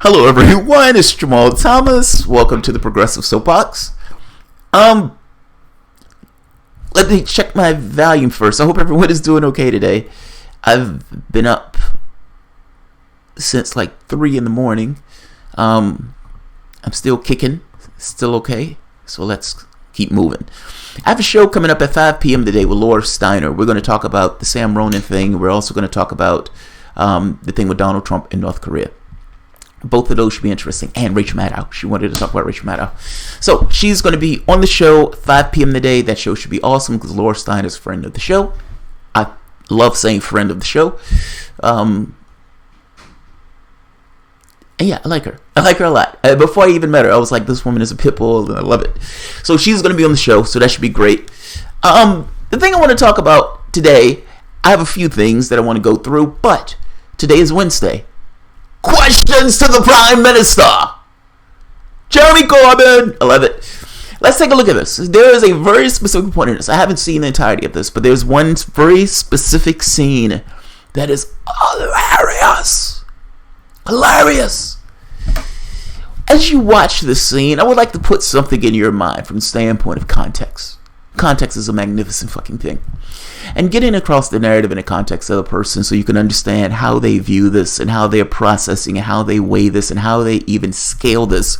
Hello everyone, it's Jamal Thomas. Welcome to the Progressive Soapbox. Let me check my volume first. I hope everyone is doing okay today. I've been up since like 3 in the morning. I'm still kicking, still okay. So let's keep moving. I have a show coming up at 5 p.m. today with Laura Steiner. We're going to talk about the Sam Ronan thing. We're also going to talk about the thing with Donald Trump in North Korea. Both of those should be interesting. And Rachel Maddow. She wanted to talk about Rachel Maddow. So she's going to be on the show 5 p.m. today. That show should be awesome because Laura Steiner is a friend of the show. I love saying friend of the show. And yeah, I like her. I like her a lot. Before I even met her, I was like, this woman is a pit bull and I love it. So she's going to be on the show. So that should be great. The thing I want to talk about today, I have a few things that I want to go through. But today is Wednesday. Questions to the Prime Minister. Jeremy Corbyn. I love it. Let's take a look at this. There is a very specific point in this. I haven't seen the entirety of this, but there's one very specific scene that is hilarious. Hilarious. As you watch this scene, I would like to put something in your mind from the standpoint of context. Context is a magnificent fucking thing. And getting across the narrative in the context of the person so you can understand how they view this and how they're processing and how they weigh this and how they even scale this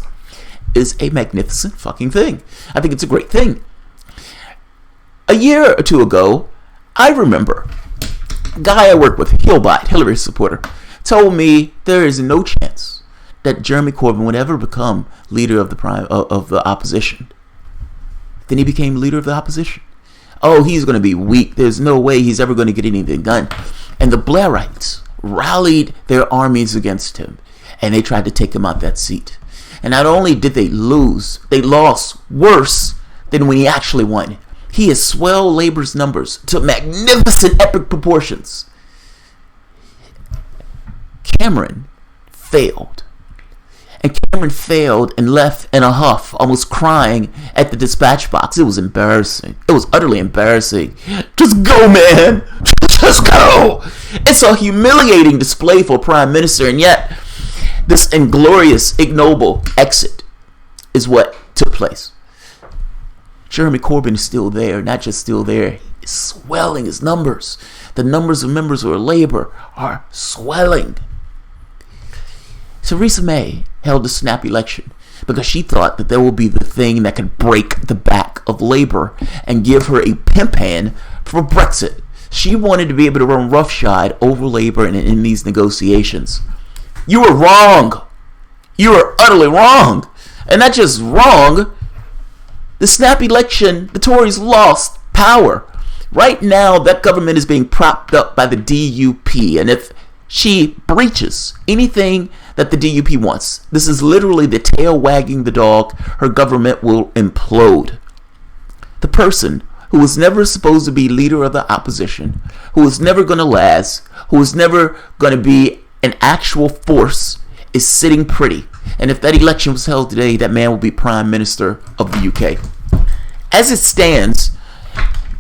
is a magnificent fucking thing. I think it's a great thing. A year or two ago, I remember a guy I work with, Hillbot, Hillary supporter, told me there is no chance that Jeremy Corbyn would ever become leader of the opposition. Then he became leader of the opposition. Oh, he's going to be weak. There's no way he's ever going to get anything done. And the Blairites rallied their armies against him. And they tried to take him out that seat. And not only did they lose, they lost worse than when he actually won. He has swelled Labour's numbers to magnificent epic proportions. Cameron failed. And Cameron failed and left in a huff, almost crying at the dispatch box. It was embarrassing. It was utterly embarrassing. Just go, man. Just go. It's a humiliating display for a prime minister, and yet this inglorious, ignoble exit is what took place. Jeremy Corbyn is still there, not just still there. He's swelling his numbers. The numbers of members of Labour are swelling. Theresa May held a snap election because she thought that there will be the thing that could break the back of Labour and give her a pimp hand for Brexit. She wanted to be able to run roughshod over Labour and in these negotiations. You were wrong. You were utterly wrong. And not just wrong. The snap election, the Tories lost power. Right now, that government is being propped up by the DUP. And if she breaches anything that the DUP wants, this is literally the tail wagging the dog, her government will implode. The person who was never supposed to be leader of the opposition, who was never going to last, who was never going to be an actual force, is sitting pretty. And if that election was held today, that man will be Prime Minister of the UK. As it stands,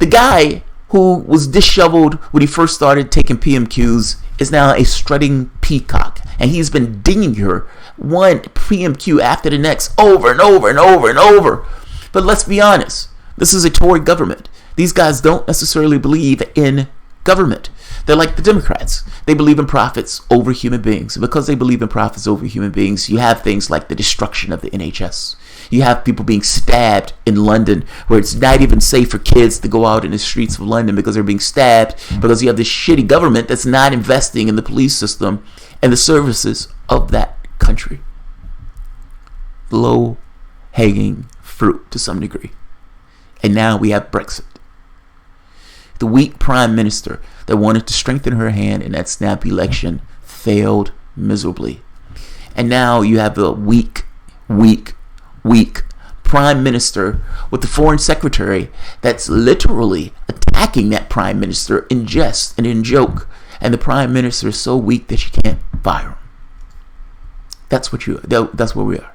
the guy who was disheveled when he first started taking PMQs is now a strutting peacock. And he's been dinging her one PMQ after the next over and over and over and over. But let's be honest. This is a Tory government. These guys don't necessarily believe in government. They're like the Democrats. They believe in profits over human beings. And because they believe in profits over human beings, you have things like the destruction of the NHS. You have people being stabbed in London where it's not even safe for kids to go out in the streets of London because they're being stabbed because you have this shitty government that's not investing in the police system and the services of that country. Low-hanging fruit to some degree. And now we have Brexit. The weak prime minister that wanted to strengthen her hand in that snap election failed miserably. And now you have the weak prime minister with the foreign secretary that's literally attacking that prime minister in jest and in joke. And the prime minister is so weak that she can't fire him. That's where we are.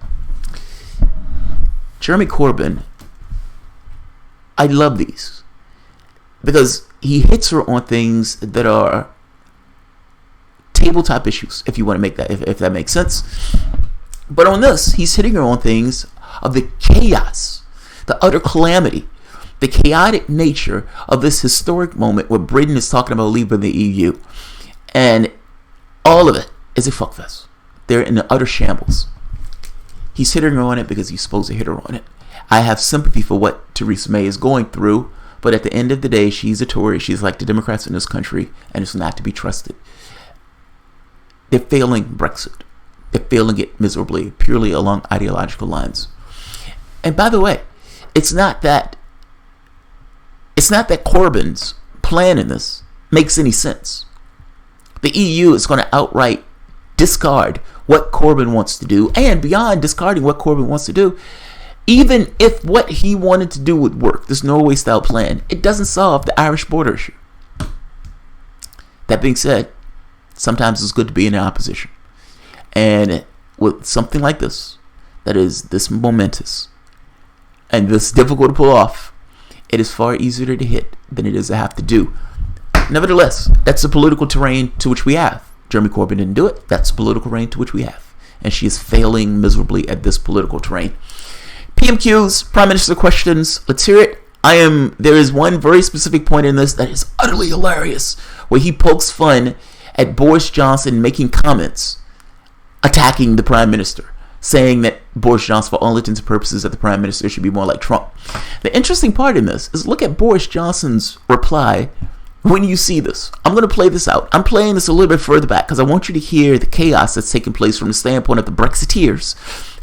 Jeremy Corbyn, I love these because he hits her on things that are tabletop issues, if you want to make that, if that makes sense. But on this, he's hitting her on things of the chaos, the utter calamity, the chaotic nature of this historic moment where Britain is talking about leaving the EU. And all of it is a fuckfest. They're in the utter shambles. He's hitting her on it because he's supposed to hit her on it. I have sympathy for what Theresa May is going through, but at the end of the day, she's a Tory. She's like the Democrats in this country, and it's not to be trusted. They're failing Brexit. They're failing it miserably, purely along ideological lines. And by the way, it's not that Corbyn's plan in this makes any sense. The EU is going to outright discard what Corbyn wants to do, and beyond discarding what Corbyn wants to do, even if what he wanted to do would work, this Norway-style plan, it doesn't solve the Irish border issue. That being said, sometimes it's good to be in the opposition. And with something like this, that is this momentous and this difficult to pull off, it is far easier to hit than it is to have to do. Nevertheless, that's the political terrain to which we have. Jeremy Corbyn didn't do it. That's the political terrain to which we have. And she is failing miserably at this political terrain. PMQs, Prime Minister questions. Let's hear it. There is one very specific point in this that is utterly hilarious, where he pokes fun at Boris Johnson making comments attacking the Prime Minister, saying that Boris Johnson, for all intents and purposes, that the Prime Minister should be more like Trump. The interesting part in this is look at Boris Johnson's reply when you see this. I'm going to play this out. I'm playing this a little bit further back because I want you to hear the chaos that's taking place from the standpoint of the Brexiteers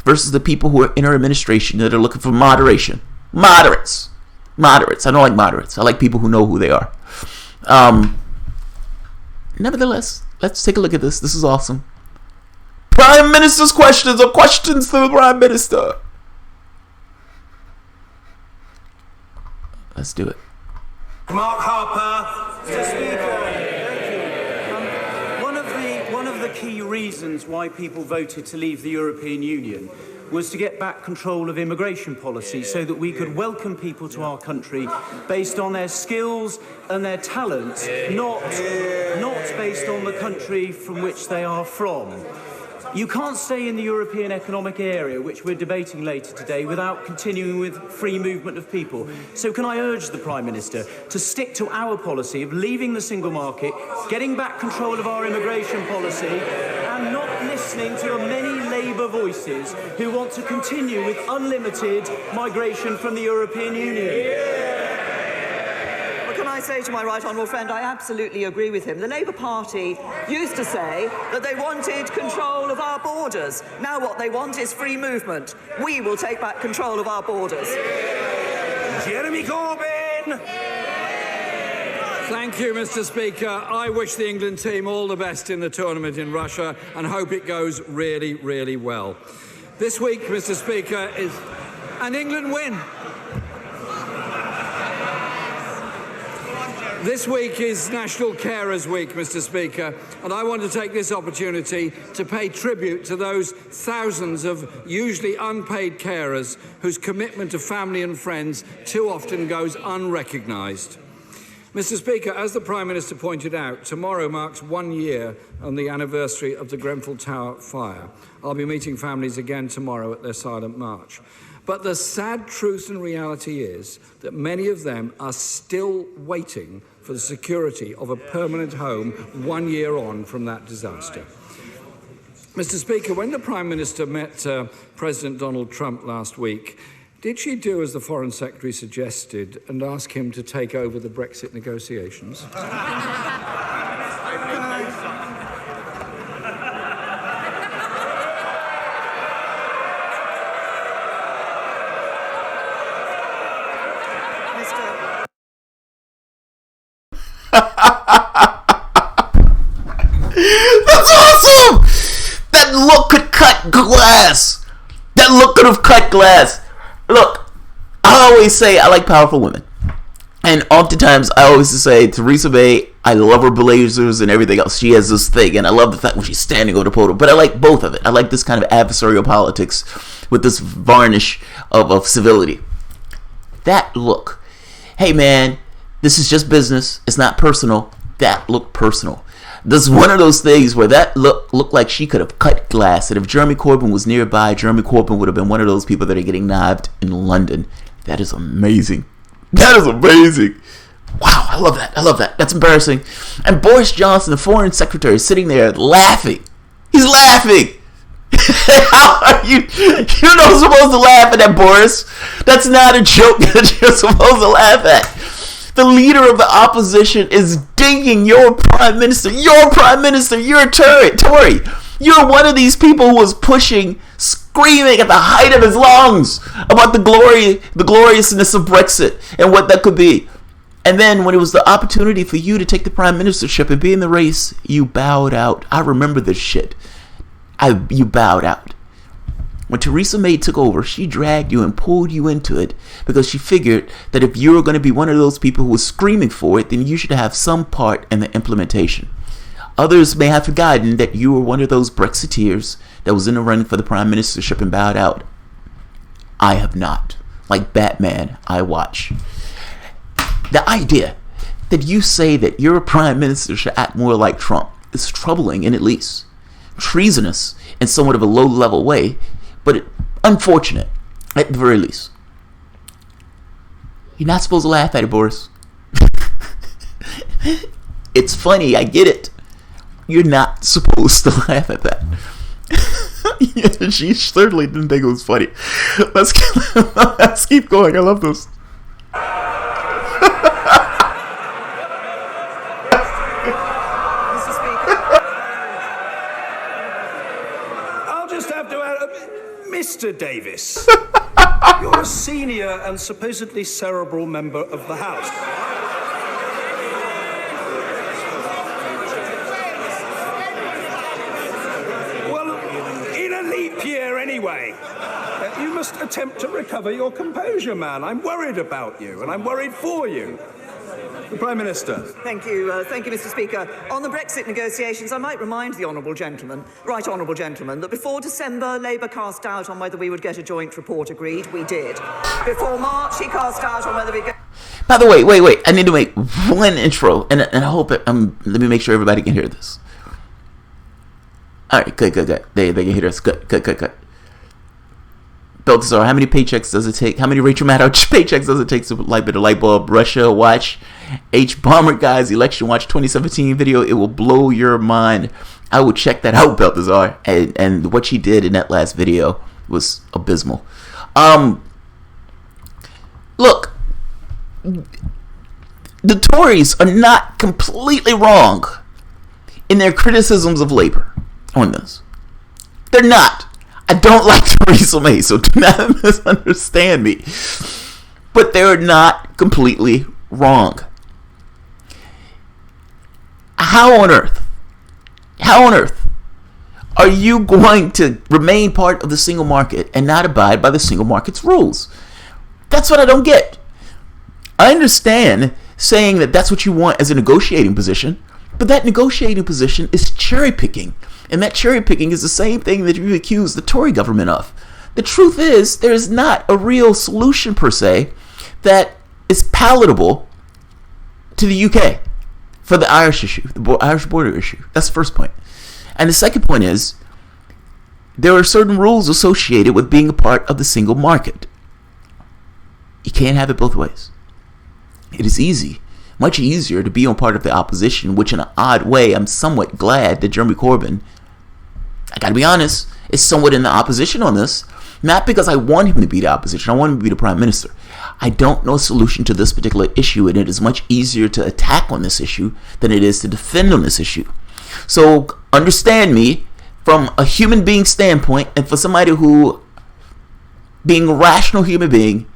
versus the people who are in our administration that are looking for moderation. Moderates. I don't like moderates. I like people who know who they are. Nevertheless, let's take a look at this. This is awesome. Prime Minister's questions, or questions to the Prime Minister. Let's do it. Mark Harper. Mr. Speaker, one of the key reasons why people voted to leave the European Union was to get back control of immigration policy so that we could welcome people to our country based on their skills and their talents, not based on the country from which they are from. You can't stay in the European Economic Area, which we're debating later today, without continuing with free movement of people. So can I urge the Prime Minister to stick to our policy of leaving the single market, getting back control of our immigration policy, and not listening to the many Labour voices who want to continue with unlimited migration from the European Union? Can I say to my right honourable friend, I absolutely agree with him. The Labour Party used to say that they wanted control of our borders. Now what they want is free movement. We will take back control of our borders. Jeremy Corbyn! Thank you, Mr. Speaker. I wish the England team all the best in the tournament in Russia and hope it goes really, really well. This week, Mr. Speaker, is an England win. This week is National Carers Week, Mr. Speaker, and I want to take this opportunity to pay tribute to those thousands of usually unpaid carers whose commitment to family and friends too often goes unrecognised. Mr. Speaker, as the Prime Minister pointed out, tomorrow marks 1 year on the anniversary of the Grenfell Tower fire. I'll be meeting families again tomorrow at their silent march. But the sad truth and reality is that many of them are still waiting for the security of a permanent home 1 year on from that disaster. Mr. Speaker, when the Prime Minister met President Donald Trump last week, did she do as the Foreign Secretary suggested and ask him to take over the Brexit negotiations? That's awesome! That look could cut glass. That look could have cut glass. Look, I always say I like powerful women. And oftentimes I always say Theresa May, I love her blazers and everything else. She has this thing, and I love the fact when she's standing on the podium. But I like both of it. I like this kind of adversarial politics with this varnish of civility. That look. Hey man, this is just business. It's not personal. That looked personal. This is one of those things where that looked like she could have cut glass. And if Jeremy Corbyn was nearby, Jeremy Corbyn would have been one of those people that are getting knifed in London. That is amazing. That is amazing. Wow, I love that. I love that. That's embarrassing. And Boris Johnson, the foreign secretary, is sitting there laughing. He's laughing. How are you? You're not supposed to laugh at that, Boris. That's not a joke that you're supposed to laugh at. The leader of the opposition is dinging your prime minister. Your prime minister. You're a Tory. You're one of these people who was pushing, screaming at the height of his lungs about the gloriousness of Brexit and what that could be. And then when it was the opportunity for you to take the prime ministership and be in the race, you bowed out. I remember this shit. You bowed out. When Theresa May took over, she dragged you and pulled you into it because she figured that if you were going to be one of those people who was screaming for it, then you should have some part in the implementation. Others may have forgotten that you were one of those Brexiteers that was in the running for the prime ministership and bowed out. I have not. Like Batman, I watch. The idea that you say that your prime minister should act more like Trump is troubling in at least treasonous in somewhat of a low-level way, but unfortunate at the very least. You're not supposed to laugh at it, Boris. It's funny, I get it. You're not supposed to laugh at that. Yeah, she certainly didn't think it was funny. Let's keep going. I love this. Mr. Davis, you're a senior and supposedly cerebral member of the House. Well, in a leap year anyway, you must attempt to recover your composure, man. I'm worried about you, and I'm worried for you. The Prime Minister. Thank you, Mr. Speaker. On the Brexit negotiations, I might remind the Honourable Gentleman, that before December, Labour cast doubt on whether we would get a joint report agreed. We did. Before March, he cast doubt on whether we get... By the way, wait. I need to make one intro, and I hope let me make sure everybody can hear this. All right, good. They can hear us. Good. Balthazar, how many paychecks does it take? How many Rachel Maddow paychecks does it take to light a light bulb? Russia watch, H Bomber Guys election watch 2017 video. It will blow your mind. I will check that out, Balthazar. And what she did in that last video was abysmal. Look, the Tories are not completely wrong in their criticisms of Labour on this. They're not. I don't like Theresa May, so do not misunderstand me. But they're not completely wrong. How on earth are you going to remain part of the single market and not abide by the single market's rules? That's what I don't get. I understand saying that that's what you want as a negotiating position, but that negotiating position is cherry picking. And that cherry picking is the same thing that you accuse the Tory government of. The truth is, there is not a real solution per se that is palatable to the UK for the Irish issue, the Irish border issue. That's the first point. And the second point is, there are certain rules associated with being a part of the single market. You can't have it both ways. It is easy, much easier to be on part of the opposition, which in an odd way, I'm somewhat glad that Jeremy Corbyn, I gotta be honest, is somewhat in the opposition on this. Not because I want him to be the opposition, I want him to be the prime minister. I don't know a solution to this particular issue, and it is much easier to attack on this issue than it is to defend on this issue. So understand me from a human being standpoint, and for somebody who, being a rational human being,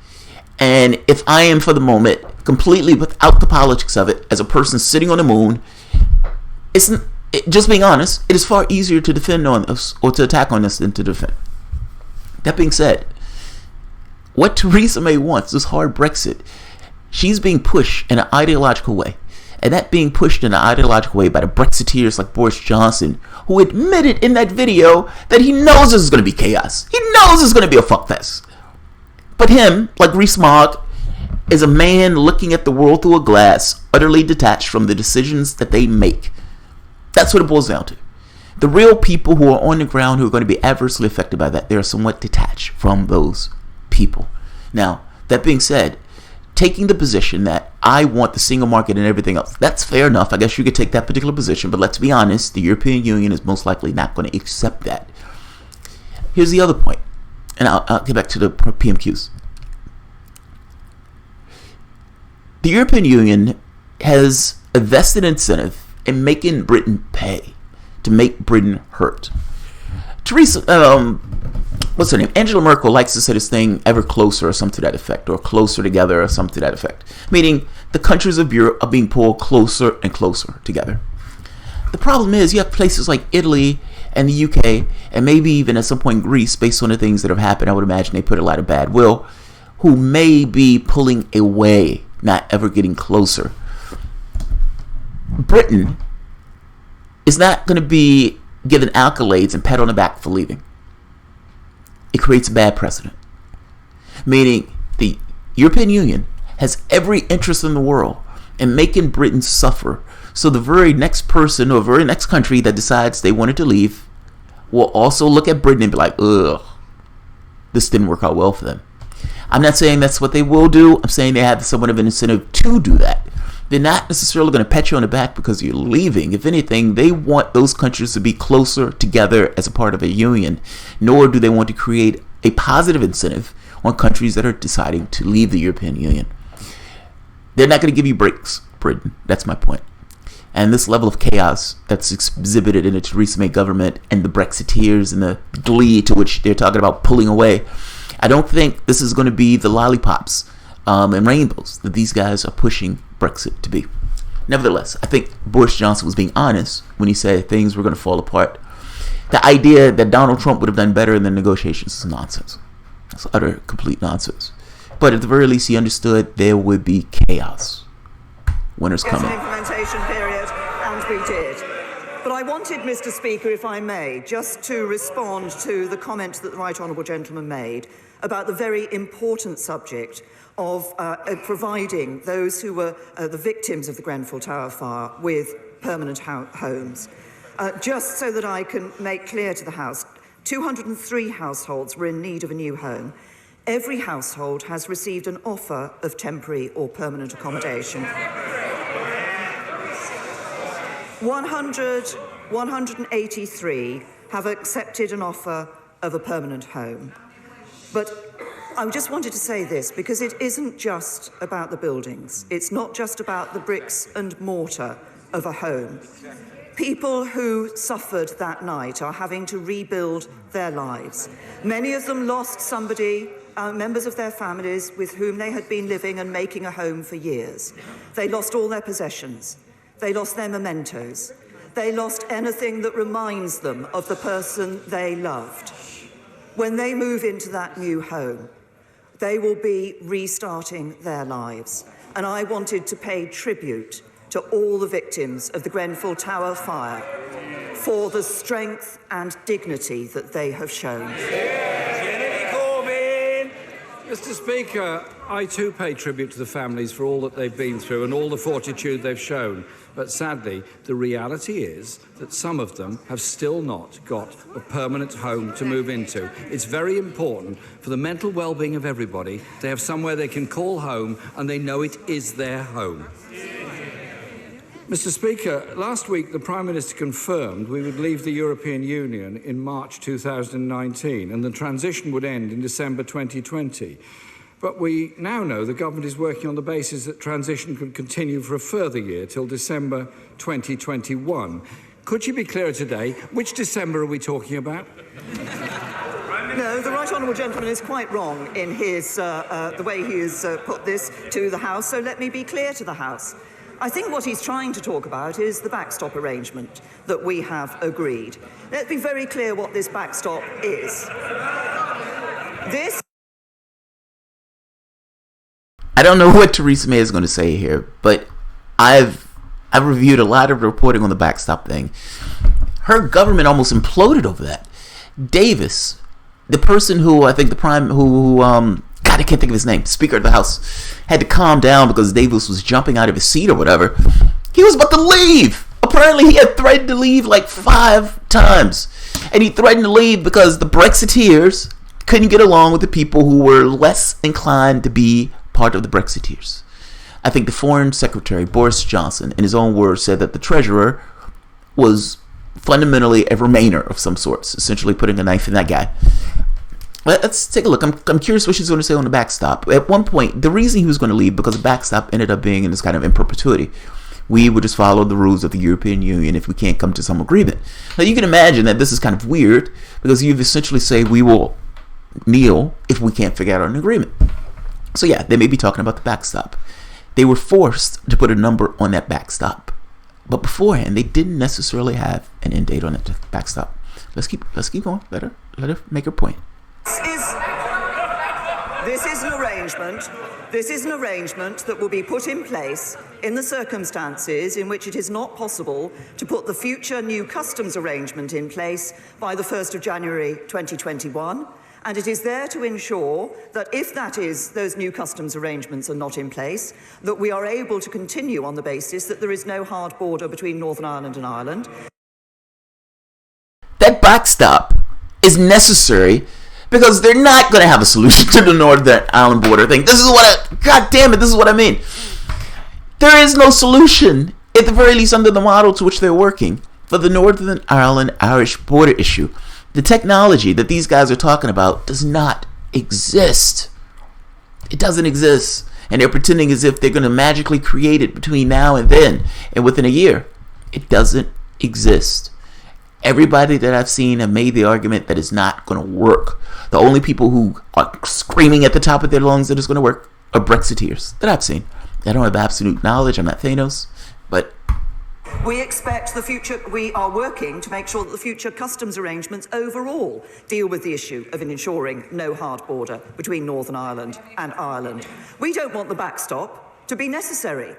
and if I am for the moment completely without the politics of it, as a person sitting on the moon, just being honest, it is far easier to defend on this or to attack on this than to defend. That being said, what Theresa May wants, this hard Brexit, she's being pushed in an ideological way. And that being pushed in an ideological way by the Brexiteers like Boris Johnson, who admitted in that video that he knows this is going to be chaos. He knows it's going to be a fuckfest. But him, like Rees-Mogg, is a man looking at the world through a glass, utterly detached from the decisions that they make. That's what it boils down to. The real people who are on the ground who are going to be adversely affected by that, they're somewhat detached from those people. Now, that being said, taking the position that I want the single market and everything else, that's fair enough. I guess you could take that particular position, but let's be honest, the European Union is most likely not going to accept that. Here's the other point, and I'll get back to the PMQs. The European Union has a vested incentive in making Britain pay, to make Britain hurt. Theresa, what's her name? Angela Merkel likes to say this thing, ever closer or something to that effect, or closer together or something to that effect. Meaning the countries of Europe are being pulled closer and closer together. The problem is you have places like Italy and the UK, and maybe even at some point Greece, based on the things that have happened, I would imagine they put a lot of bad will, who may be pulling away, not ever getting closer. Britain is not going to be given accolades and pat on the back for leaving. It creates a bad precedent. Meaning the European Union has every interest in the world in making Britain suffer. So the very next person or very next country that decides they wanted to leave will also look at Britain and be like, ugh, this didn't work out well for them. I'm not saying that's what they will do. I'm saying they have somewhat of an incentive to do that. They're not necessarily going to pat you on the back because you're leaving. If anything, they want those countries to be closer together as a part of a union, nor do they want to create a positive incentive on countries that are deciding to leave the European Union. They're not going to give you breaks, Britain. That's my point. And this level of chaos that's exhibited in the Theresa May government and the Brexiteers and the glee to which they're talking about pulling away, I don't think this is going to be the lollipops and rainbows that these guys are pushing Brexit to be. Nevertheless, I think Boris Johnson was being honest when he said things were going to fall apart. The idea that Donald Trump would have done better in the negotiations is nonsense. It's utter, complete nonsense. But at the very least, he understood there would be chaos. Winter's coming. Implementation period, and we did. But I wanted, Mr. Speaker, if I may, just to respond to the comment that the Right Honourable Gentleman made about the very important subject of providing those who were the victims of the Grenfell Tower fire with permanent homes. Just so that I can make clear to the House, 203 households were in need of a new home. Every household has received an offer of temporary or permanent accommodation. 183 have accepted an offer of a permanent home. But I just wanted to say this, because it isn't just about the buildings. It's not just about the bricks and mortar of a home. People who suffered that night are having to rebuild their lives. Many of them lost somebody, members of their families with whom they had been living and making a home for years. They lost all their possessions. They lost their mementos. They lost anything that reminds them of the person they loved. When they move into that new home, they will be restarting their lives. And I wanted to pay tribute to all the victims of the Grenfell Tower fire for the strength and dignity that they have shown. Mr. Speaker, I too pay tribute to the families for all that they've been through and all the fortitude they've shown. But sadly, the reality is that some of them have still not got a permanent home to move into. It's very important for the mental well-being of everybody to have somewhere they can call home and they know it is their home. Mr. Speaker, last week the Prime Minister confirmed we would leave the European Union in March 2019 and the transition would end in December 2020. But we now know the government is working on the basis that transition could continue for a further year till December 2021. Could you be clearer today? Which December are we talking about? No, the Right Honourable Gentleman is quite wrong in his the way he has put this to the House, so let me be clear to the House. I think what he's trying to talk about is the backstop arrangement that we have agreed. Let's be very clear what this backstop is. I don't know what Theresa May is going to say here, but I've reviewed a lot of reporting on the backstop thing. Her government almost imploded over that. Davis, the person who I think God, I can't think of his name, Speaker of the House, had to calm down because Davis was jumping out of his seat or whatever. He was about to leave Apparently, he had threatened to leave like 5 times. And he threatened to leave because the Brexiteers couldn't get along with the people who were less inclined to be part of the Brexiteers. I think the Foreign Secretary, Boris Johnson, in his own words, said that the Treasurer was fundamentally a Remainer of some sorts, essentially putting a knife in that guy. Let's take a look. I'm curious what she's going to say on the backstop. At one point, the reason he was going to leave because the backstop ended up being in this kind of in perpetuity. We would just follow the rules of the European Union if we can't come to some agreement. Now, you can imagine that this is kind of weird because you essentially say we will kneel if we can't figure out an agreement. So yeah, they may be talking about the backstop. They were forced to put a number on that backstop. But beforehand, they didn't necessarily have an end date on that backstop. Let's keep going. Let her make her point. This is an arrangement. This is an arrangement that will be put in place in the circumstances in which it is not possible to put the future new customs arrangement in place by the 1st of January 2021. And it is there to ensure that if those new customs arrangements are not in place, that we are able to continue on the basis that there is no hard border between Northern Ireland and Ireland. That backstop is necessary because they're not going to have a solution to the Northern Ireland border thing. This is what I mean. There is no solution, at the very least under the model to which they're working, for the Northern Ireland-Irish border issue. The technology that these guys are talking about does not exist. It doesn't exist. And they're pretending as if they're going to magically create it between now and then and within a year. It doesn't exist. Everybody that I've seen have made the argument that it's not going to work. The only people who are screaming at the top of their lungs that it's going to work are Brexiteers that I've seen. I don't have absolute knowledge. I'm not Thanos. But we expect we are working to make sure that the future customs arrangements overall deal with the issue of ensuring no hard border between Northern Ireland and Ireland. We don't want the backstop to be necessary.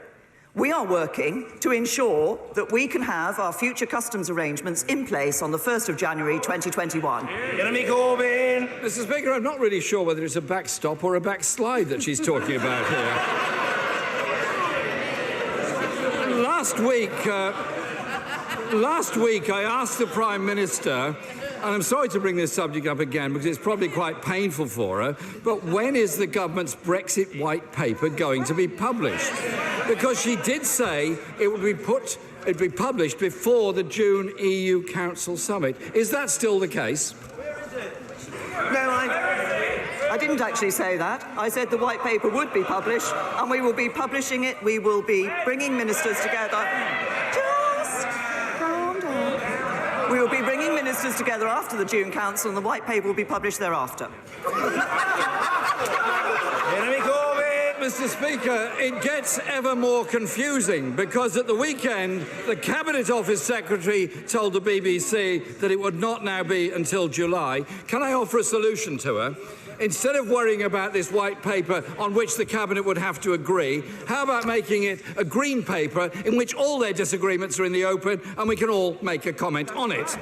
We are working to ensure that we can have our future customs arrangements in place on the 1st of January 2021. Enemy Corbyn! Mr. Speaker, I'm not really sure whether it's a backstop or a backslide that she's talking about here. Last week I asked the Prime Minister, and I'm sorry to bring this subject up again because it's probably quite painful for her, but when is the government's Brexit white paper going to be published? Because she did say it would be published before the June EU Council summit. Is that still the case? No, I didn't actually say that. I said the white paper would be published, and we will be publishing it. We will be bringing ministers together. Just calm down. We will be bringing ministers together after the June Council, and the white paper will be published thereafter. Mr. Speaker, it gets ever more confusing because at the weekend, the Cabinet Office Secretary told the BBC that it would not now be until July. Can I offer a solution to her? Instead of worrying about this white paper on which the Cabinet would have to agree, how about making it a green paper in which all their disagreements are in the open and we can all make a comment on it?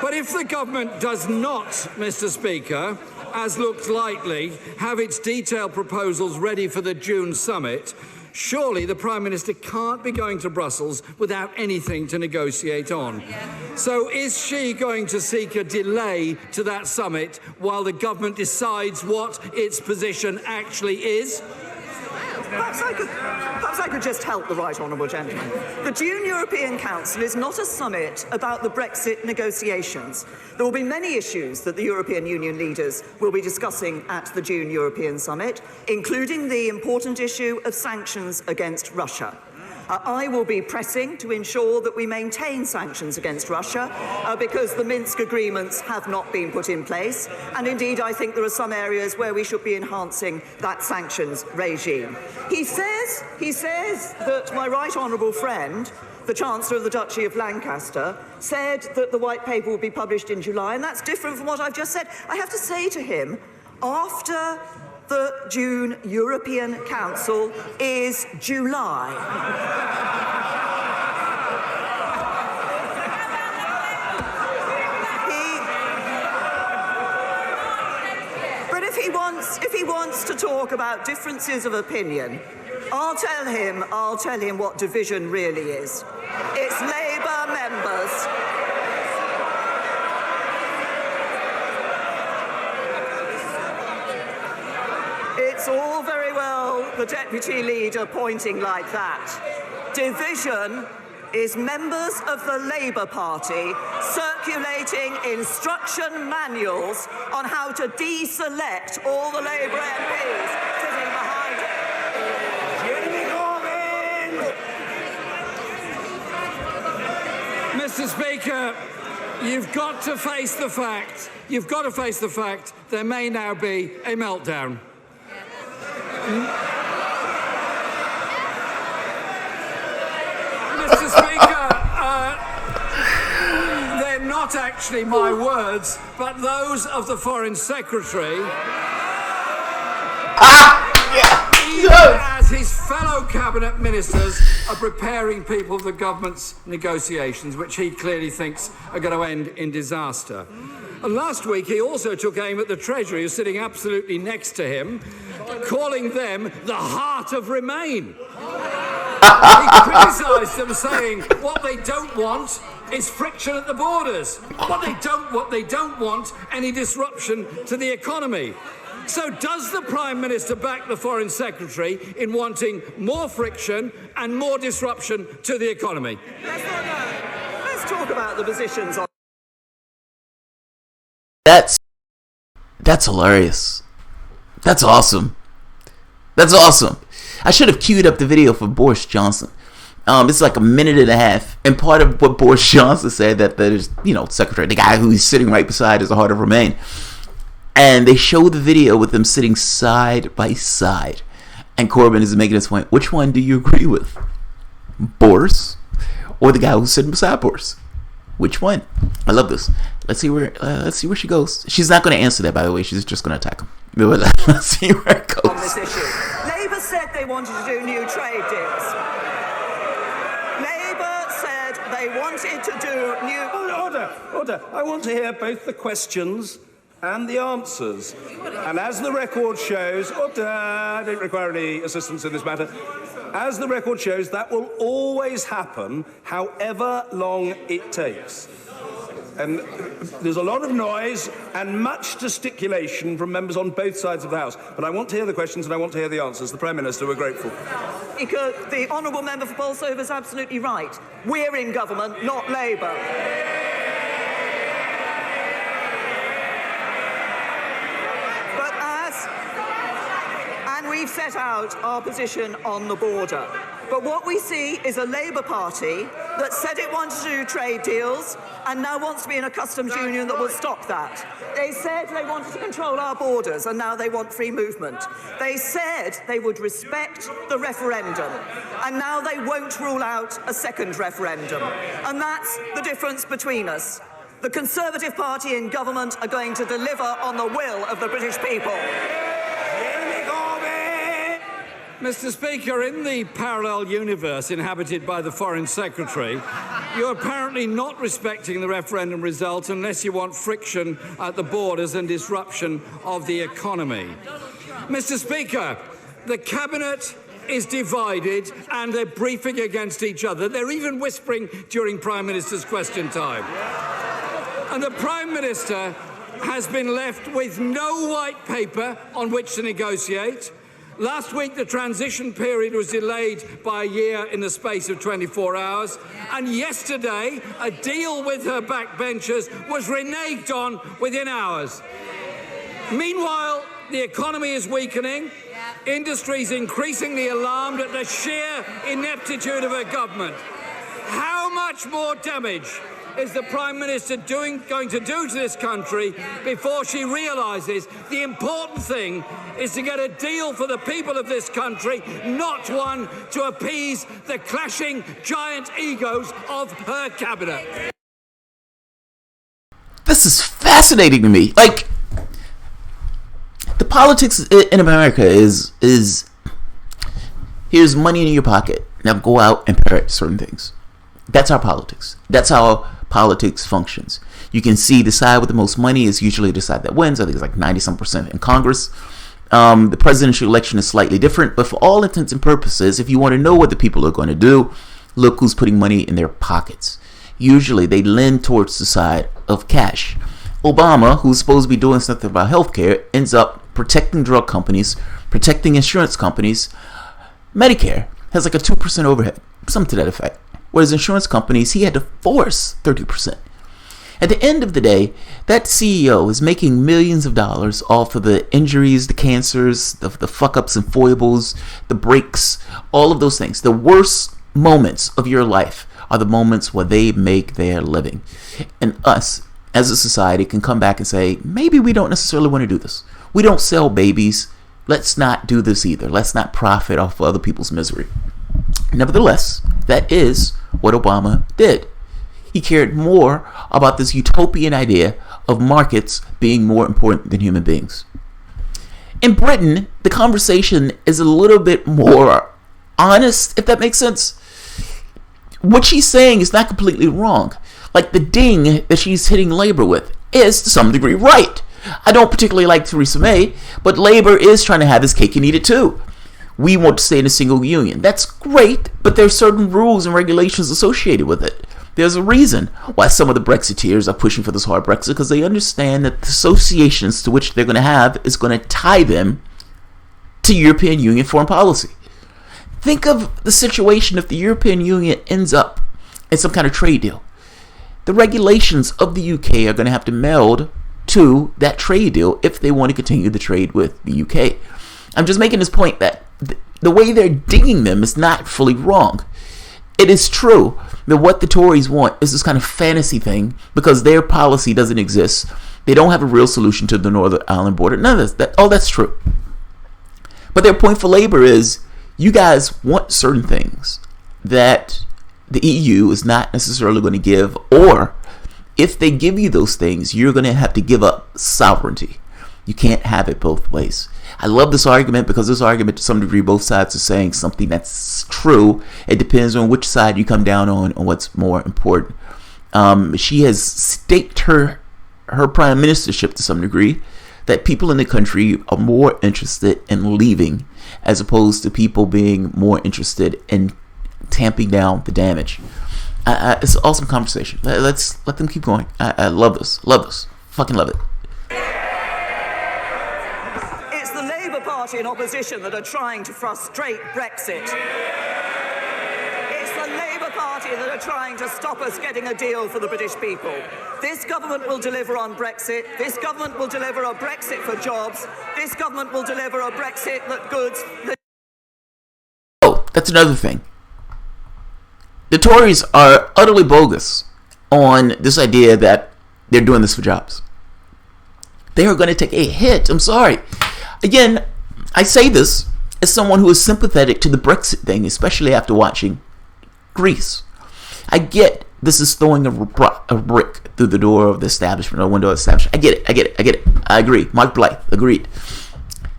But if the government does not, Mr. Speaker, as looks likely, have its detailed proposals ready for the June summit, surely the Prime Minister can't be going to Brussels without anything to negotiate on. So is she going to seek a delay to that summit while the government decides what its position actually is? Perhaps I could just help the right honourable gentleman. The June European Council is not a summit about the Brexit negotiations. There will be many issues that the European Union leaders will be discussing at the June European Summit, including the important issue of sanctions against Russia. I will be pressing to ensure that we maintain sanctions against Russia because the Minsk agreements have not been put in place. And indeed, I think there are some areas where we should be enhancing that sanctions regime. He says that my right honourable friend, the Chancellor of the Duchy of Lancaster, said that the white paper will be published in July, and that's different from what I've just said. I have to say to him, after the June European Council is July. But if he wants to talk about differences of opinion, I'll tell him what division really is. It's Labour members. It's all very well the deputy leader pointing like that. Division is members of the Labour Party circulating instruction manuals on how to deselect all the Labour MPs sitting behind it. Mr. Speaker, you've got to face the fact there may now be a meltdown. Mr. Speaker, they're not actually my words, but those of the Foreign Secretary. Even as his fellow cabinet ministers are preparing people for the government's negotiations, which he clearly thinks are going to end in disaster. And last week he also took aim at the Treasury, who's sitting absolutely next to him, calling them the heart of Remain. He criticised them, saying what they don't want is friction at the borders. What they don't want any disruption to the economy. So does the Prime Minister back the Foreign Secretary in wanting more friction and more disruption to the economy? Let's talk about the positions on. That's hilarious. That's awesome. That's awesome. I should have queued up the video for Boris Johnson. It's like a minute and a half, and part of what Boris Johnson said that there's, Secretary, the guy who he's sitting right beside is the heart of Remain. And they show the video with them sitting side by side. And Corbyn is making this point. Which one do you agree with? Boris or the guy who's sitting beside Boris? Which one? I love this. Let's see where she goes. She's not going to answer that, by the way. She's just going to attack him. Let's see where it goes. On this issue. Labour said they wanted to do new trade deals. Labour said they wanted to do new... Order. I want to hear both the questions and the answers. And as the record shows, I don't require any assistance in this matter. As the record shows, that will always happen, however long it takes. And there's a lot of noise and much gesticulation from members on both sides of the House. But I want to hear the questions and I want to hear the answers. The Prime Minister, we're grateful. The honourable member for Bolsover is absolutely right. We're in government, not Labour. We've set out our position on the border. But what we see is a Labour Party that said it wanted to do trade deals and now wants to be in a customs union that will stop that. They said they wanted to control our borders and now they want free movement. They said they would respect the referendum and now they won't rule out a second referendum. And that's the difference between us. The Conservative Party in government are going to deliver on the will of the British people. Mr. Speaker, in the parallel universe inhabited by the Foreign Secretary, you're apparently not respecting the referendum result unless you want friction at the borders and disruption of the economy. Mr. Speaker, the Cabinet is divided and they're briefing against each other. They're even whispering during Prime Minister's question time. And the Prime Minister has been left with no white paper on which to negotiate. Last week, the transition period was delayed by a year in the space of 24 hours. And yesterday, a deal with her backbenchers was reneged on within hours. Meanwhile, the economy is weakening. Industry is increasingly alarmed at the sheer ineptitude of her government. How much more damage is the Prime Minister going to do to this country before she realises the important thing is to get a deal for the people of this country, not one to appease the clashing giant egos of her cabinet? This is fascinating to me. Like, the politics in America is here's money in your pocket. Now go out and parrot certain things. That's our politics. That's how politics functions. You can see the side with the most money is usually the side that wins. I think it's like 90-some% in Congress. The presidential election is slightly different, but for all intents and purposes, if you want to know what the people are going to do, look who's putting money in their pockets. Usually they lean towards the side of cash. Obama, who's supposed to be doing something about healthcare, ends up protecting drug companies, protecting insurance companies. Medicare has like a 2% overhead, something to that effect. Whereas insurance companies, he had to force 30%. At the end of the day, that CEO is making millions of dollars off of the injuries, the cancers, the fuck-ups and foibles, the breaks, all of those things. The worst moments of your life are the moments where they make their living. And us, as a society, can come back and say, maybe we don't necessarily want to do this. We don't sell babies. Let's not do this either. Let's not profit off of other people's misery. Nevertheless, that is what Obama did. He cared more about this utopian idea of markets being more important than human beings. In Britain, the conversation is a little bit more honest, if that makes sense. What she's saying is not completely wrong. Like the ding that she's hitting Labour with is to some degree right. I don't particularly like Theresa May, but Labour is trying to have his cake and eat it too. We want to stay in a single union. That's great, but there are certain rules and regulations associated with it. There's a reason why some of the Brexiteers are pushing for this hard Brexit, because they understand that the associations to which they're going to have is going to tie them to European Union foreign policy. Think of the situation if the European Union ends up in some kind of trade deal. The regulations of the UK are going to have to meld to that trade deal if they want to continue the trade with the UK. I'm just making this point that the way they're dinging them is not fully wrong. It is true that what the Tories want is this kind of fantasy thing because their policy doesn't exist. They don't have a real solution to the Northern Ireland border. None of this. That's true. But their point for Labour is you guys want certain things that the EU is not necessarily going to give, or if they give you those things, you're going to have to give up sovereignty. You can't have it both ways. I love this argument because this argument, to some degree, both sides are saying something that's true. It depends on which side you come down on what's more important. She has staked her prime ministership to some degree that people in the country are more interested in leaving as opposed to people being more interested in tamping down the damage. It's an awesome conversation. Let's let them keep going. I love this. Fucking love it. It's the Labour Party and opposition that are trying to frustrate Brexit. It's the Labour Party that are trying to stop us getting a deal for the British people. This government will deliver on Brexit. This government will deliver a Brexit for jobs. This government will deliver a Brexit that goods... Oh, that's another thing. The Tories are utterly bogus on this idea that they're doing this for jobs. They are going to take a hit. I'm sorry. Again, I say this as someone who is sympathetic to the Brexit thing, especially after watching Greece. I get this is throwing a brick through the door of the establishment or window of the establishment. I get it. I agree. Mark Blythe, agreed.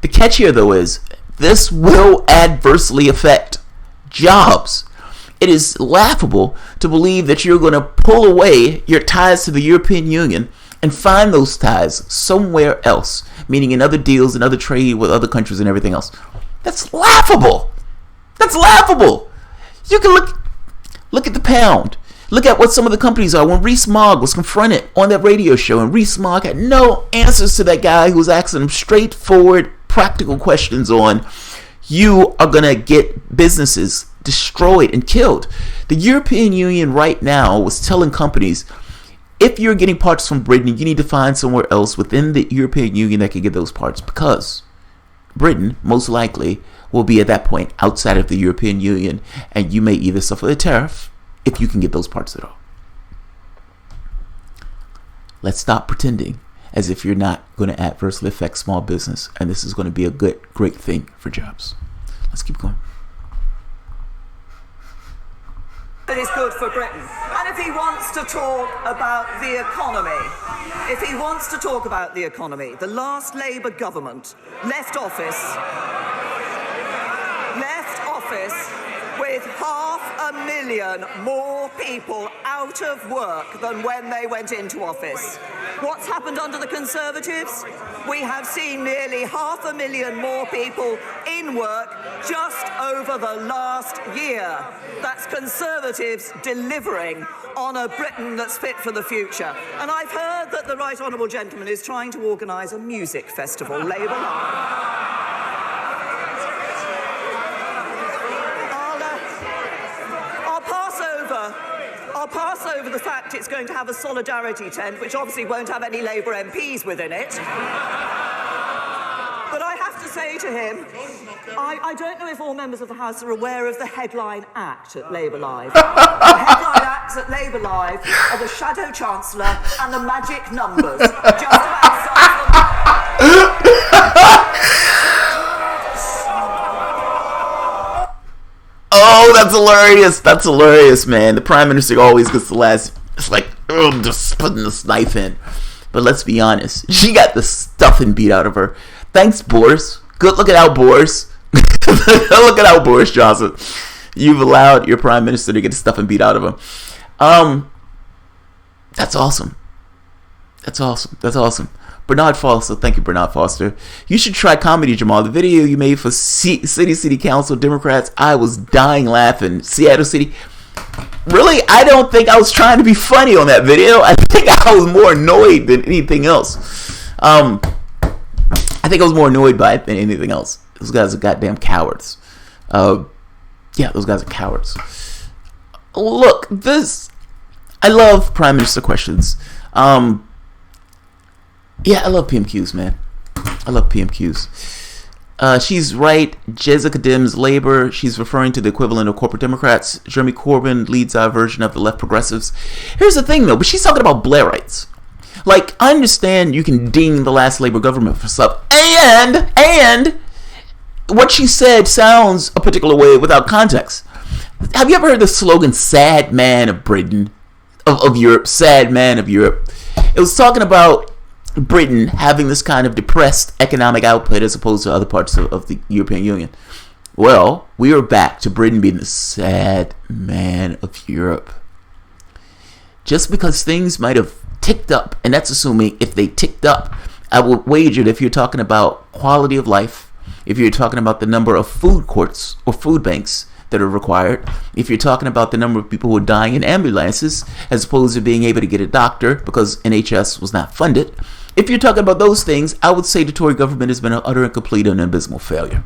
The catch here, though, is this will adversely affect jobs. It is laughable to believe that you're going to pull away your ties to the European Union and find those ties somewhere else, meaning in other deals and other trade with other countries and everything else. That's laughable. You can look at the pound. Look at what some of the companies are. When Rees-Mogg was confronted on that radio show, and Rees-Mogg had no answers to that guy who was asking him straightforward, practical questions on, you are going to get businesses destroyed and killed. The European Union right now was telling companies, if you're getting parts from Britain, you need to find somewhere else within the European Union that can get those parts, because Britain most likely will be at that point outside of the European Union, and you may either suffer a tariff if you can get those parts at all. Let's stop pretending as if you're not going to adversely affect small business, and this is going to be a great thing for jobs. Let's keep going. That is good for Britain. And if he wants to talk about the economy, the last Labour government left office with 500,000 million more people out of work than when they went into office. What's happened under the Conservatives? We have seen nearly 500,000 more people in work just over the last year. That's Conservatives delivering on a Britain that's fit for the future. And I've heard that the Right Honourable Gentleman is trying to organise a music festival, Labour. I'll pass over the fact it's going to have a solidarity tent, which obviously won't have any Labour MPs within it. But I have to say to him, I don't know if all members of the House are aware of the headline act at Labour Live. The headline acts at Labour Live are the Shadow Chancellor and the magic numbers. Just about Oh, that's hilarious. That's hilarious, man. The Prime Minister always gets the last. It's like, just putting this knife in. But let's be honest. She got the stuffing beat out of her. Thanks, Boris. Good looking out, Boris. Look at out, Boris Johnson. You've allowed your Prime Minister to get the stuffing beat out of him. That's awesome. That's awesome. That's awesome. Bernard Foster, thank you, Bernard Foster. You should try comedy, Jamal. The video you made for City Council Democrats, I was dying laughing. Seattle City. Really, I don't think I was trying to be funny on that video. I think I was more annoyed than anything else. I think I was more annoyed by it than anything else. Those guys are goddamn cowards. Yeah, those guys are cowards. Look, I love Prime Minister questions. Yeah, I love PMQs, man. I love PMQs. She's right. Jessica Dim's Labour. She's referring to the equivalent of corporate Democrats. Jeremy Corbyn leads our version of the left progressives. Here's the thing, though. But she's talking about Blairites. Like, I understand you can ding the last Labour government for stuff. And what she said sounds a particular way without context. Have you ever heard the slogan, sad man of Britain? Of Europe. Sad man of Europe. It was talking about Britain having this kind of depressed economic output as opposed to other parts of the European Union. Well, we are back to Britain being the sad man of Europe. Just because things might have ticked up, and that's assuming if they ticked up, I will wager that if you're talking about quality of life, if you're talking about the number of food courts or food banks that are required, if you're talking about the number of people who are dying in ambulances as opposed to being able to get a doctor because NHS was not funded, if you're talking about those things, I would say the Tory government has been an utter and complete and abysmal failure.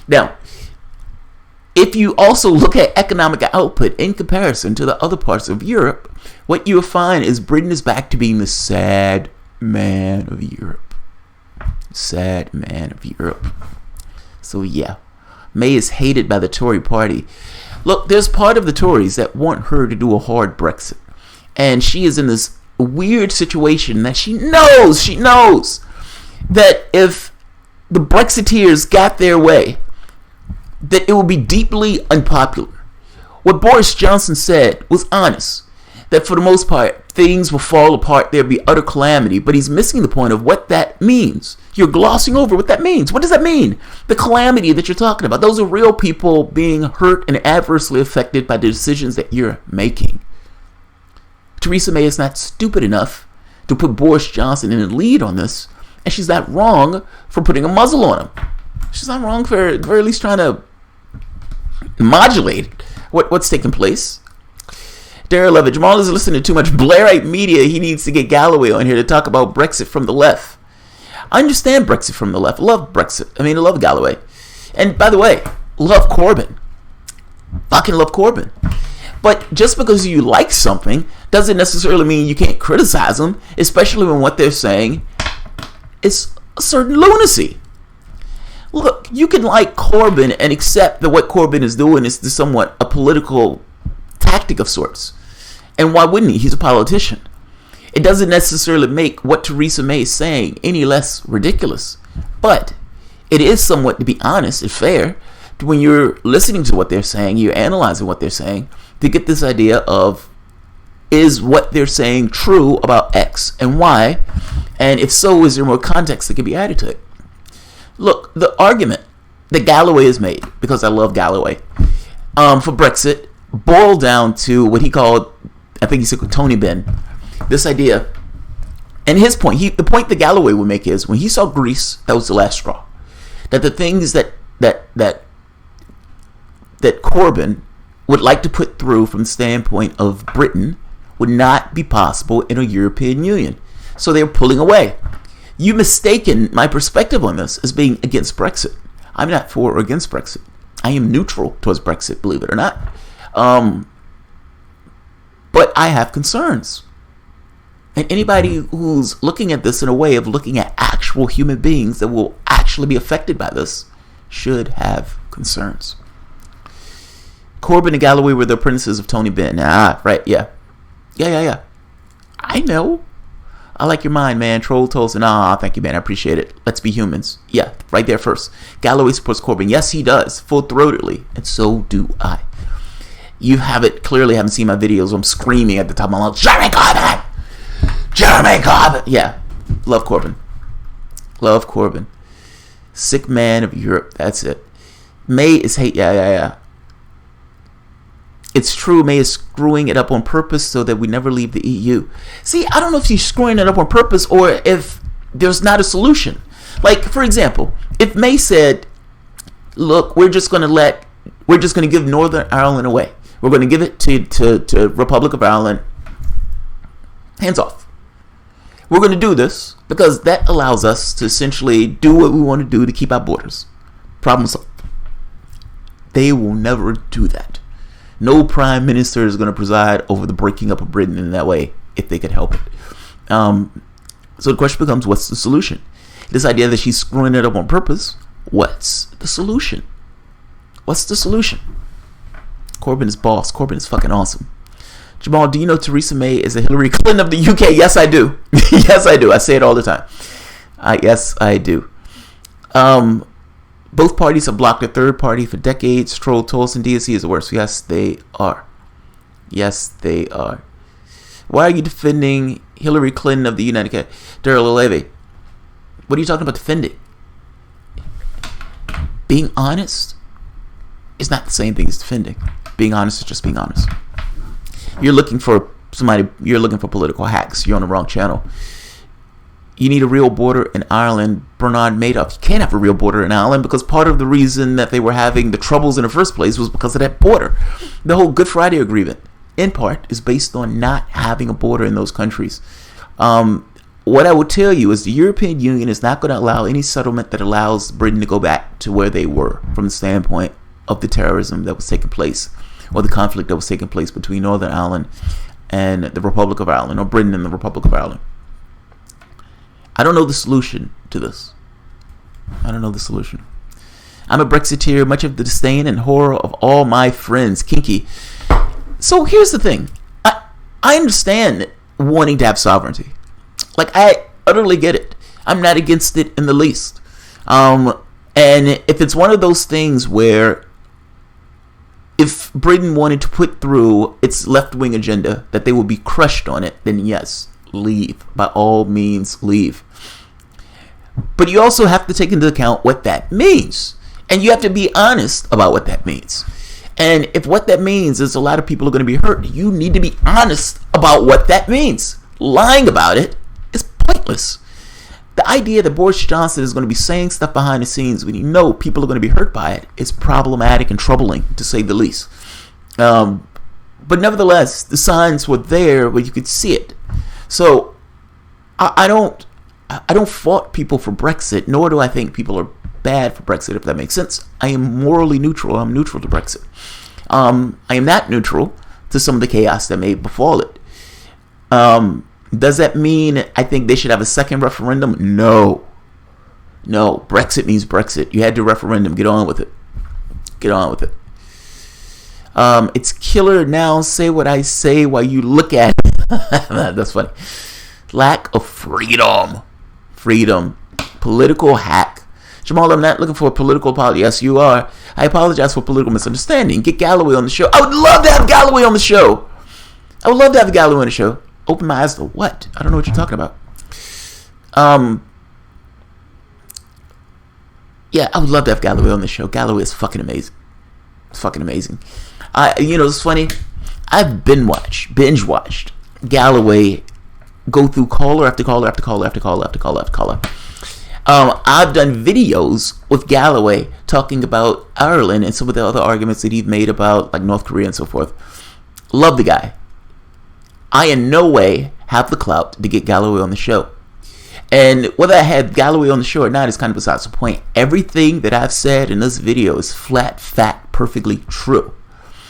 Now, if you also look at economic output in comparison to the other parts of Europe, what you'll find is Britain is back to being the sad man of Europe. Sad man of Europe. So yeah, May is hated by the Tory party. Look, there's part of the Tories that want her to do a hard Brexit. And she is in this weird situation that she knows that if the Brexiteers got their way, that it would be deeply unpopular. What Boris Johnson said was honest, that for the most part things will fall apart, there'll be utter calamity, but he's missing the point of what that means. You're glossing over what that means. What does that mean? The calamity that you're talking about, those are real people being hurt and adversely affected by the decisions that you're making. Theresa May is not stupid enough to put Boris Johnson in the lead on this, and she's not wrong for putting a muzzle on him. She's not wrong for at the very least trying to modulate what's taking place. Darryl Levitt, Jamal is listening to too much Blairite media. He needs to get Galloway on here to talk about Brexit from the left. I understand Brexit from the left. I love Brexit. I love Galloway. And by the way, love Corbyn. Fucking love Corbyn. But just because you like something doesn't necessarily mean you can't criticize them, especially when what they're saying is a certain lunacy. Look, you can like Corbyn and accept that what Corbyn is doing is somewhat a political tactic of sorts. And why wouldn't he? He's a politician. It doesn't necessarily make what Theresa May is saying any less ridiculous. But it is somewhat, to be honest and fair, when you're listening to what they're saying, you're analyzing what they're saying, to get this idea of, is what they're saying true about X and Y? And if so, is there more context that can be added to it? Look, the argument that Galloway has made, because I love Galloway, for Brexit, boiled down to what he called, I think he said Tony Benn, this idea. And his point, the point that Galloway would make is when he saw Greece, that was the last straw. That the things that Corbyn would like to put through from the standpoint of Britain would not be possible in a European Union. So they were pulling away. You've mistaken my perspective on this as being against Brexit. I'm not for or against Brexit. I am neutral towards Brexit, believe it or not. But I have concerns. And anybody who's looking at this in a way of looking at actual human beings that will actually be affected by this should have concerns. Corbyn and Galloway were the apprentices of Tony Benn. Right, yeah. Yeah. I know. I like your mind, man. Troll toast and thank you, man. I appreciate it. Let's be humans. Yeah, right there first. Galloway supports Corbyn. Yes, he does, full-throatedly, and so do I. You haven't seen my videos. I'm screaming at the top of my lungs, Jeremy Corbyn! Jeremy Corbyn! Yeah, love Corbyn. Sick man of Europe. That's it. May is hate. Yeah. It's true, May is screwing it up on purpose so that we never leave the EU. See, I don't know if she's screwing it up on purpose or if there's not a solution. Like, for example, if May said, look, we're just going to give Northern Ireland away. We're going to give it to Republic of Ireland. Hands off. We're going to do this because that allows us to essentially do what we want to do to keep our borders. Problem solved. They will never do that. No prime minister is going to preside over the breaking up of Britain in that way if they could help it. So the question becomes, what's the solution? This idea that she's screwing it up on purpose, what's the solution? Corbyn is boss. Corbyn is fucking awesome. Jamal, do you know Theresa May is a Hillary Clinton of the UK? Yes, I do. Yes, I do. I say it all the time. Yes, I do. Both parties have blocked a third party for decades. Troll, Tulsi, and DSC is the worst. Yes, they are. Why are you defending Hillary Clinton of the United Kingdom? Daryl Levy. What are you talking about defending? Being honest is not the same thing as defending. Being honest is just being honest. You're looking for political hacks. You're on the wrong channel. You need a real border in Ireland. Bernard Madoff. You can't have a real border in Ireland because part of the reason that they were having the troubles in the first place was because of that border. The whole Good Friday Agreement, in part, is based on not having a border in those countries. What I would tell you is the European Union is not going to allow any settlement that allows Britain to go back to where they were from the standpoint of the terrorism that was taking place or the conflict that was taking place between Northern Ireland and the Republic of Ireland, or Britain and the Republic of Ireland. I don't know the solution to this. I'm a Brexiteer, much of the disdain and horror of all my friends. Kinky. So here's the thing. I understand wanting to have sovereignty. Like, I utterly get it. I'm not against it in the least. And if it's one of those things where if Britain wanted to put through its left-wing agenda, that they will be crushed on it, then yes, leave. By all means, leave. But you also have to take into account what that means. And you have to be honest about what that means. And if what that means is a lot of people are going to be hurt, you need to be honest about what that means. Lying about it is pointless. The idea that Boris Johnson is going to be saying stuff behind the scenes when you know people are going to be hurt by it is problematic and troubling, to say the least. But nevertheless, the signs were there where you could see it. So I don't fault people for Brexit, nor do I think people are bad for Brexit, if that makes sense. I am morally neutral. I'm neutral to Brexit. I am not neutral to some of the chaos that may befall it. Does that mean I think they should have a second referendum? No. Brexit means Brexit. You had your referendum. Get on with it. It's killer now. Say what I say while you look at it. That's funny. Lack of freedom. Political hack. Jamal, I'm not looking for a political apology. Yes, you are. I apologize for political misunderstanding. Get Galloway on the show. I would love to have Galloway on the show. Open my eyes to what? I don't know what you're talking about. Yeah, I would love to have Galloway on the show. Galloway is fucking amazing. It's funny. I've binge watched Galloway go through caller after caller after caller after caller after caller after caller. I've done videos with Galloway talking about Ireland and some of the other arguments that he's made about like North Korea and so forth. Love the guy. I in no way have the clout to get Galloway on the show. And whether I had Galloway on the show or not is kind of besides the point. Everything that I've said in this video is flat, fact, perfectly true.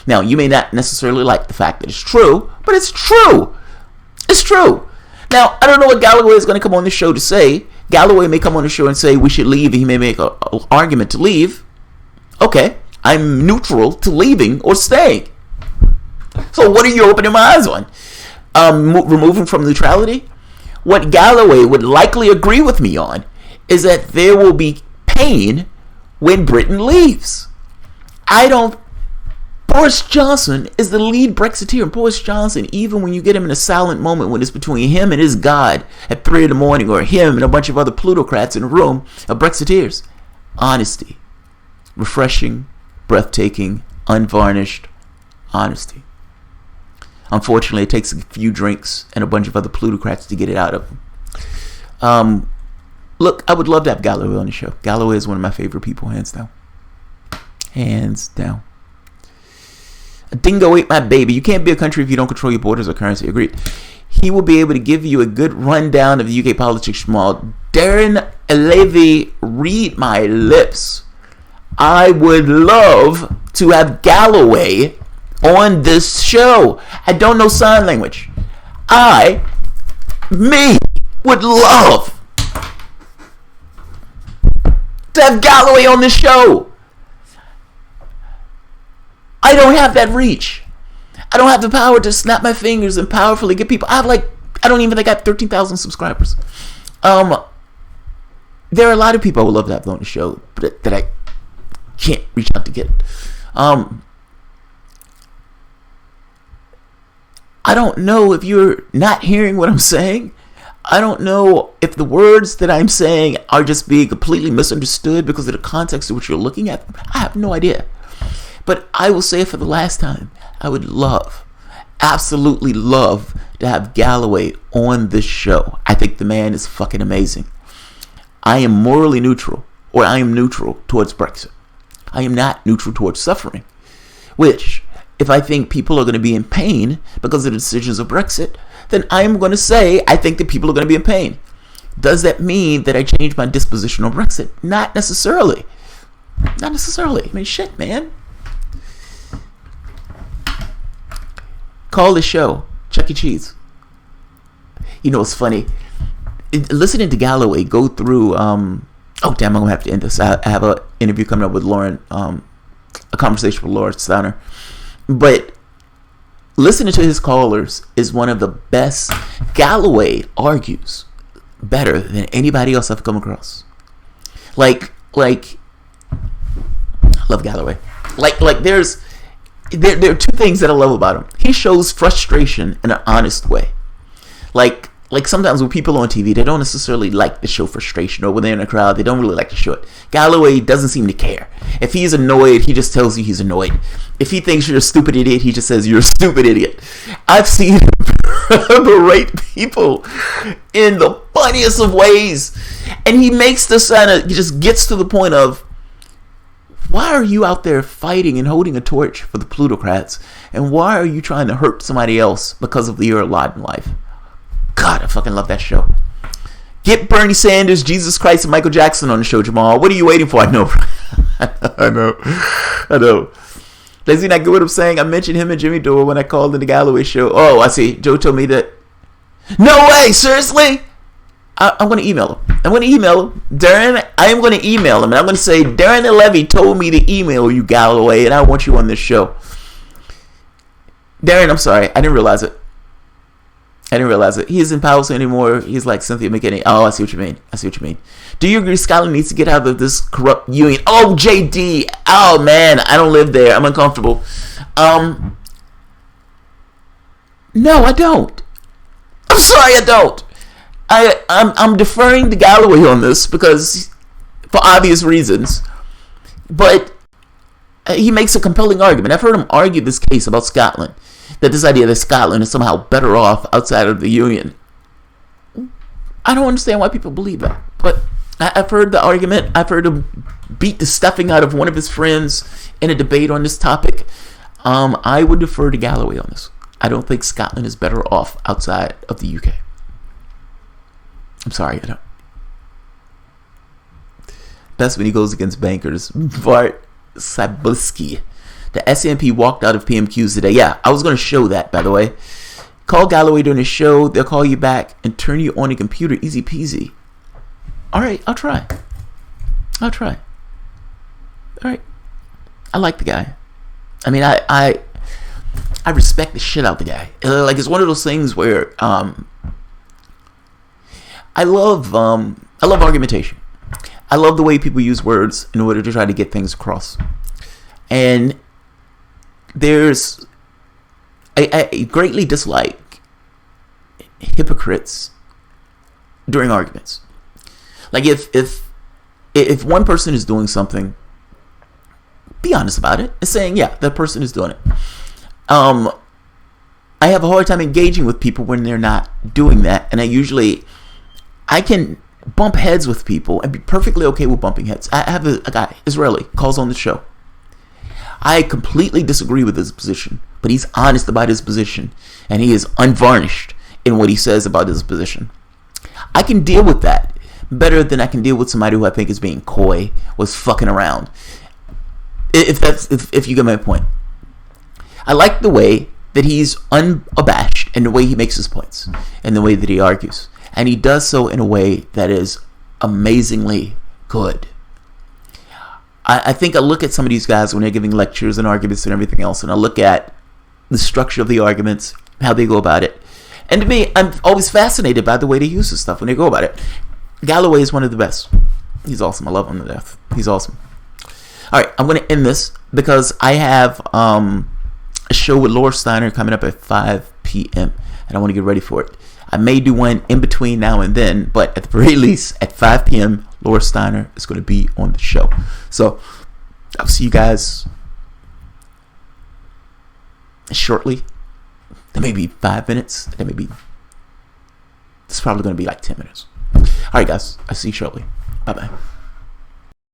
Now, you may not necessarily like the fact that it's true, but it's true. It's true. Now, I don't know what Galloway is going to come on the show to say. Galloway may come on the show and say we should leave, and he may make an argument to leave. Okay, I'm neutral to leaving or staying. So what are you opening my eyes on? Removing from neutrality? What Galloway would likely agree with me on is that there will be pain when Britain leaves. Boris Johnson is the lead Brexiteer, and Boris Johnson, even when you get him in a silent moment when it's between him and his God at 3 a.m, or him and a bunch of other plutocrats in a room of Brexiteers, honesty, refreshing, breathtaking, unvarnished honesty. Unfortunately, it takes a few drinks and a bunch of other plutocrats to get it out of him. Look, I would love to have Galloway on the show. Galloway is one of my favorite people, hands down. Hands down. A dingo ate my baby. You can't be a country if you don't control your borders or currency. Agreed. He will be able to give you a good rundown of the UK politics. Schmal. Darren Levy, read my lips. I would love to have Galloway on this show. I don't know sign language. Would love to have Galloway on this show. I don't have that reach. I don't have the power to snap my fingers and powerfully get people. I don't even think I have 13,000 subscribers. There are a lot of people I would love to have on the show, but that I can't reach out to get. I don't know if you're not hearing what I'm saying. I don't know if the words that I'm saying are just being completely misunderstood because of the context of what you're looking at. I have no idea. But I will say it for the last time. I would love, absolutely love to have Galloway on this show. I think the man is fucking amazing. I am morally neutral, or I am neutral towards Brexit. I am not neutral towards suffering. Which, if I think people are going to be in pain because of the decisions of Brexit, then I am going to say I think that people are going to be in pain. Does that mean that I change my disposition on Brexit? Not necessarily. Not necessarily. I mean, shit, man. Call the show. Chuck E. Cheese. You know, it's funny. Listening to Galloway go through... I'm going to have to end this. I have an interview coming up with Lauren. A conversation with Lauren Steiner. But listening to his callers is one of the best. Galloway argues better than anybody else I've come across. Like I love Galloway. There are two things that I love about him. He shows frustration in an honest way. Like sometimes with people on TV, they don't necessarily like to show frustration, or when they're in a crowd, they don't really like to show it. Galloway doesn't seem to care. If he's annoyed, he just tells you he's annoyed. If he thinks you're a stupid idiot, he just says you're a stupid idiot. I've seen him berate people in the funniest of ways, and he makes this he just gets to the point of, why are you out there fighting and holding a torch for the plutocrats, and why are you trying to hurt somebody else because of your lot in life? God, I fucking love that show. Get Bernie Sanders, Jesus Christ, and Michael Jackson on the show, Jamal. What are you waiting for? I know. I know. Does he not get what I'm saying? I mentioned him and Jimmy Dore when I called in the Galloway show. Oh, I see. Joe told me that. No way, seriously? I'm going to email him. Darren, I am going to email him. And I'm going to say, Darren Levy told me to email you, Galloway, and I want you on this show. Darren, I'm sorry. I didn't realize it. He isn't powerless anymore. He's like Cynthia McKinney. Oh, I see what you mean. Do you agree Scotland needs to get out of this corrupt union? Oh, JD. Oh, man. I don't live there. I'm uncomfortable. No, I don't. I'm sorry, I don't. I'm deferring to Galloway on this because, for obvious reasons. But He makes a compelling argument. I've heard him argue this case about Scotland, that this idea that Scotland is somehow better off outside of the Union. I don't understand why people believe that, but I've heard the argument. I've heard him beat the stuffing out of one of his friends in a debate on this topic. I would defer to Galloway on this. I don't think Scotland is better off outside of the UK. I'm sorry, I don't. Best when he goes against bankers. Bart Sabusky. The SNP walked out of PMQs today. Yeah, I was going to show that, by the way. Call Galloway during the show. They'll call you back and turn you on a computer. Easy peasy. All right, I'll try. All right. I like the guy. I mean, I respect the shit out the guy. Like, it's one of those things where I love argumentation. I love the way people use words in order to try to get things across. And I greatly dislike hypocrites during arguments. Like, if one person is doing something, be honest about it and saying, yeah, that person is doing it. I have a hard time engaging with people when they're not doing that, and I can bump heads with people and be perfectly okay with bumping heads. I have a guy, Israeli, calls on the show. I completely disagree with his position, but he's honest about his position, and he is unvarnished in what he says about his position. I can deal with that better than I can deal with somebody who I think is being coy, was fucking around. If you get my point. I like the way that he's unabashed in the way he makes his points and the way that he argues. And he does so in a way that is amazingly good. I think I look at some of these guys when they're giving lectures and arguments and everything else, and I look at the structure of the arguments, how they go about it. And to me, I'm always fascinated by the way they use this stuff when they go about it. Galloway is one of the best. He's awesome. I love him to death. He's awesome. All right, I'm going to end this because I have a show with Laura Steiner coming up at 5 p.m. and I want to get ready for it. I may do one in between now and then, but at the very least, at 5 p.m., Laura Steiner is going to be on the show. So I'll see you guys shortly. There may be 5 minutes. It's probably going to be like 10 minutes. All right, guys. I'll see you shortly. Bye-bye.